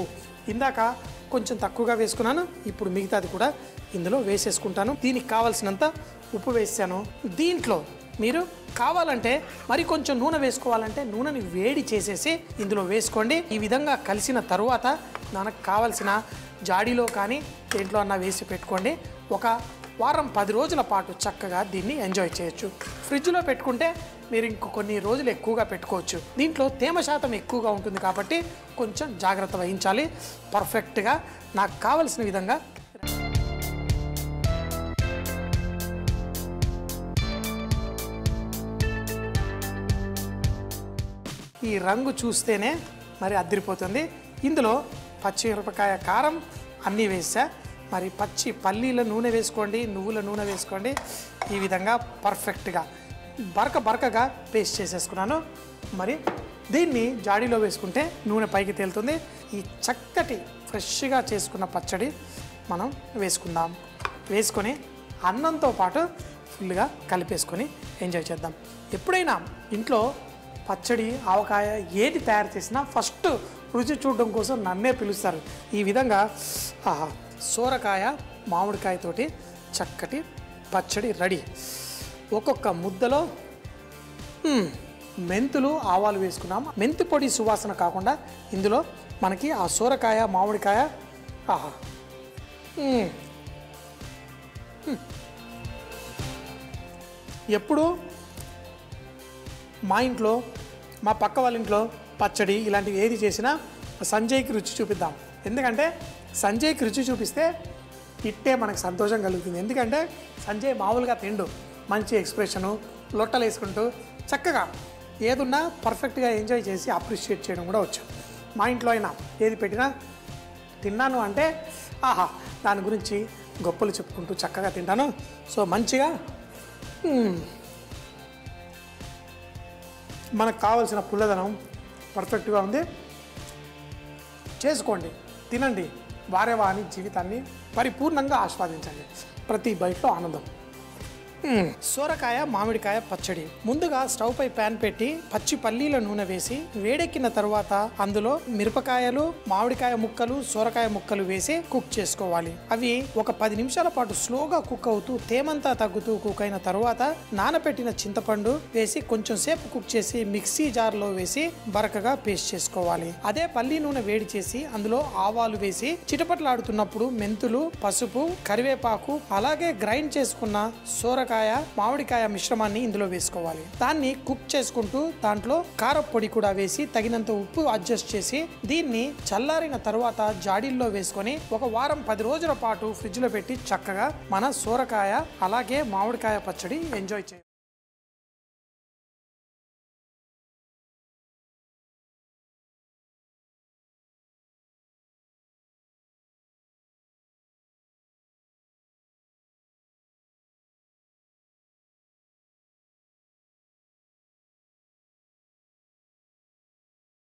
ఉప్పు ఇందాక కొంచెం తక్కువగా వేసుకున్నాను, ఇప్పుడు మిగతాది కూడా ఇందులో వేసేసుకుంటాను. దీనికి కావాల్సినంత ఉప్పు వేసాను. దీంట్లో మీరు కావాలంటే మరి కొంచెం నూనె వేసుకోవాలంటే నూనెని వేడి చేసేసి ఇందులో వేసుకోండి. ఈ విధంగా కలిసిన తరువాత మనకు కావలసిన జాడీలో కానీ దేంట్లో అన్నా వేసి పెట్టుకోండి. ఒక వారం 10 రోజుల పాటు చక్కగా దీన్ని ఎంజాయ్ చేయొచ్చు. ఫ్రిడ్జ్లో పెట్టుకుంటే మీరు ఇంకో కొన్ని రోజులు ఎక్కువగా పెట్టుకోవచ్చు. దీంట్లో తేమ శాతం ఎక్కువగా ఉంటుంది కాబట్టి కొంచెం జాగ్రత్త వహించాలి. పర్ఫెక్ట్గా నాకు కావలసిన విధంగా ఈ రంగు చూస్తేనే మరి అదిరిపోతుంది. ఇందులో పచ్చిమిరపకాయ కారం అన్నీ వేసా. మరి పచ్చి పల్లీల నూనె వేసుకోండి, నువ్వుల నూనె వేసుకోండి. ఈ విధంగా పర్ఫెక్ట్గా బరకగా పేస్ట్ చేసేసుకున్నాను. మరి దీన్ని జాడీలో వేసుకుంటే నూనె పైకి తేలుతుంది. ఈ చక్కటి ఫ్రెష్గా చేసుకున్న పచ్చడి మనం వేసుకుందాం. వేసుకొని అన్నంతో పాటు ఫుల్గా కలిపేసుకొని ఎంజాయ్ చేద్దాం. ఎప్పుడైనా ఇంట్లో పచ్చడి ఆవకాయ ఏది తయారు చేసినా ఫస్ట్ రుచి చూడడం కోసం నన్నే పిలుస్తారు. ఈ విధంగా సోరకాయ మామిడికాయతోటి చక్కటి పచ్చడి రెడీ. ఒక్కొక్క ముద్దలో మెంతులు ఆవాలు వేసుకున్నాం. మెంతి పొడి సువాసన కాకుండా ఇందులో మనకి ఆ సోరకాయ మామిడికాయ ఎప్పుడు మా ఇంట్లో మా పక్క వాళ్ళ ఇంట్లో పచ్చడి ఇలాంటివి ఏది చేసినా సంజయ్కి రుచి చూపిద్దాం. ఎందుకంటే సంజయ్కి రుచి చూపిస్తే ఇట్టే మనకు సంతోషం కలుగుతుంది. ఎందుకంటే సంజయ్ మామూలుగా తిండు, మంచి ఎక్స్ప్రెషను, లొట్టలు వేసుకుంటూ చక్కగా ఏదున్నా పర్ఫెక్ట్గా ఎంజాయ్ చేసి అప్రిషియేట్ చేయడం కూడా వచ్చు. మా ఇంట్లో అయినా ఏది పెట్టినా తిన్నాను అంటే దాని గురించి గొప్పలు చెప్పుకుంటూ చక్కగా తింటాను. సో మంచిగా మనకు కావాల్సిన పుల్లదనం పర్ఫెక్ట్గా ఉంది. చేసుకోండి, తినండి, వారేవాని జీవితాన్ని పరిపూర్ణంగా ఆస్వాదించండి. ప్రతి బైట్లో ఆనందం. సోరకాయ మామిడికాయ పచ్చడి. ముందుగా స్టవ్ పై ప్యాన్ పెట్టి పచ్చి పల్లీల నూనె వేసి వేడెక్కిన తర్వాత అందులో మిరపకాయలు, మామిడికాయ ముక్కలు, సోరకాయ ముక్కలు వేసి కుక్ చేసుకోవాలి. అవి ఒక 10 నిమిషాల పాటు స్లోగా కుక్ అవుతూ తేమంతా తగ్గుతూ కుక్ అయిన తర్వాత నానబెట్టిన చింతపండు వేసి కొంచెం సేపు కుక్ చేసి మిక్సీ జార్లో వేసి బరకగా పేస్ట్ చేసుకోవాలి. అదే పల్లీ నూనె వేడి చేసి అందులో ఆవాలు వేసి చిటపట్లాడుతున్నప్పుడు మెంతులు, పసుపు, కరివేపాకు అలాగే గ్రైండ్ చేసుకున్న సోరకాయ మామిడికాయ మిశ్రమాన్ని ఇందులో వేసుకోవాలి. దాన్ని కుక్ చేసుకుంటూ దాంట్లో కారపొడి కూడా వేసి తగినంత ఉప్పు అడ్జస్ట్ చేసి దీన్ని చల్లారిన తర్వాత జాడీల్లో వేసుకొని ఒక వారం 10 రోజుల పాటు ఫ్రిడ్జ్ లో పెట్టి చక్కగా మన సోరకాయ అలాగే మామిడికాయ పచ్చడి ఎంజాయ్ చేయాలి.